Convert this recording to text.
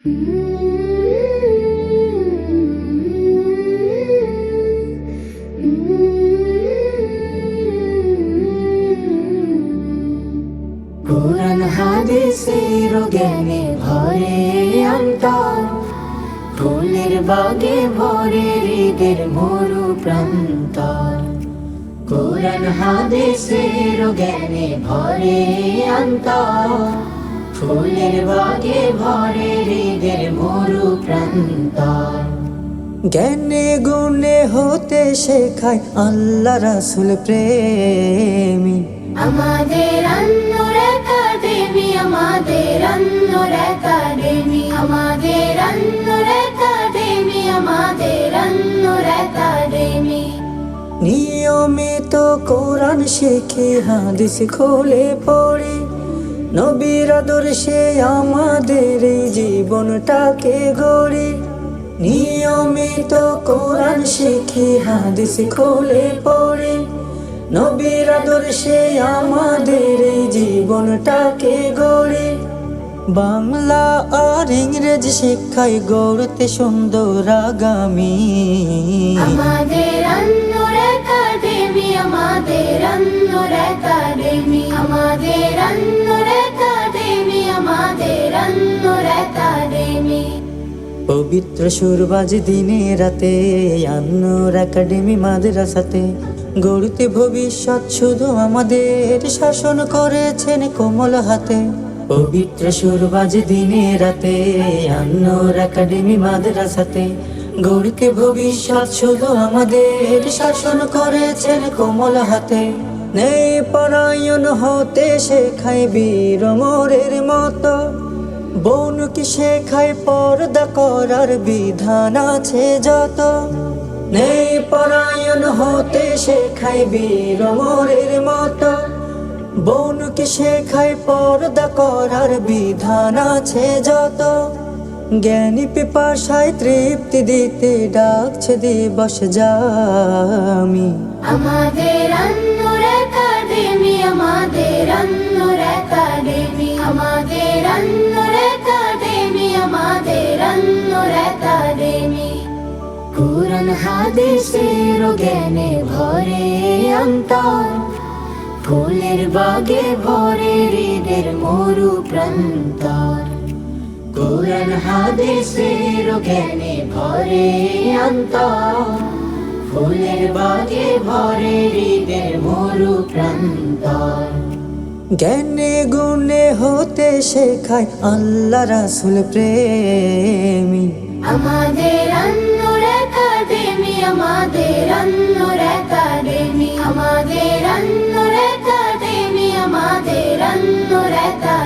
কুরআন হাদিসের জ্ঞানে ভরে অন্তর, ফুলের বাগে ভরে হৃদের মরু প্রান্তর। কুরআন হাদিসের জ্ঞানে ভরে অন্তর, ফুলের বাগে ভরে হৃদের মরু প্রান্তর। জ্ঞানে গুণে হতে শেখায় আল্লাহ রাসূল প্রেমী। আমাদের আন্নুর একাডেমি, আমাদের আন্নুর একাডেমি, আমাদের আন্নুর একাডেমি, আমাদের আন্নুর একাডেমি। নিয়মিত কোরআন শিখি, হাদিস খুলে পড়ি, নবীর আদর্শে আমাদের এই জীবনটাকে গড়ি। নিয়মিত কোরআন শিখি, হাদিস খুলে পড়ি, নবীর আদর্শে আমাদের এই জীবনটাকে গড়ি। বাংলা আর ইংরেজি শিক্ষায় গড়তে সুন্দর আগামী। আমাদের আন্নুর একাডেমি, আমাদের আন্নুর একাডেমি, আমাদের আন্নুর একাডেমি, আমাদের আন্নুর একাডেমি। পবিত্র সুরবাজ দিনে রাতে আন্নুর একাডেমি মাদ্রাসাতে গড়তে ভবিষ্যৎ শুধু আমাদের, শাসন করেছেন কোমল হাতে। পবিত্র সুরবাজ দিনে রাতে আন্নুর একাডেমি মাদ্রাসাতে গড়তে ভবিষ্যৎ শুধু আমাদের, শাসন করেছেন কোমল হাতে। নেই পরায়ণ হতে শেখায় বীর মোরের মতো, বনুকে শেখায় পর্দা করার বিধান আছে যত। নেই পরায়ণ হতে শেখায় বীর মোরের মতো, বনুকে শেখায় পর্দা করার বিধান আছে যত। জ্ঞানী পিপাসায় তৃপ্তি দিতে ডাকছে দিবস জামি। আমাদের আন্নুর একাডেমি, আমাদের আন্নুর একাডেমি, আমাদের আন্নুর একাডেমি, আমাদের আন্নুর একাডেমি। কুরআন হাদিসের জ্ঞানে ভরে অন্তর, ফুলের বাগে ভরে হৃদের মরু প্রান্তর। কুরআন হাদিসের জ্ঞানে ভরে অন্তর, ফুলের বাগে ভরে হৃদের মরু প্রান্তর। জ্ঞানে গুণে হতে শেখায় আল্লাহ রাসূল প্রেমী। আমাদের আন্নুর একাডেমি, আমাদের আন্নুর একাডেমি, আমাদের আন্নুর একাডেমি, আমাদের আন্নুর একাডেমি।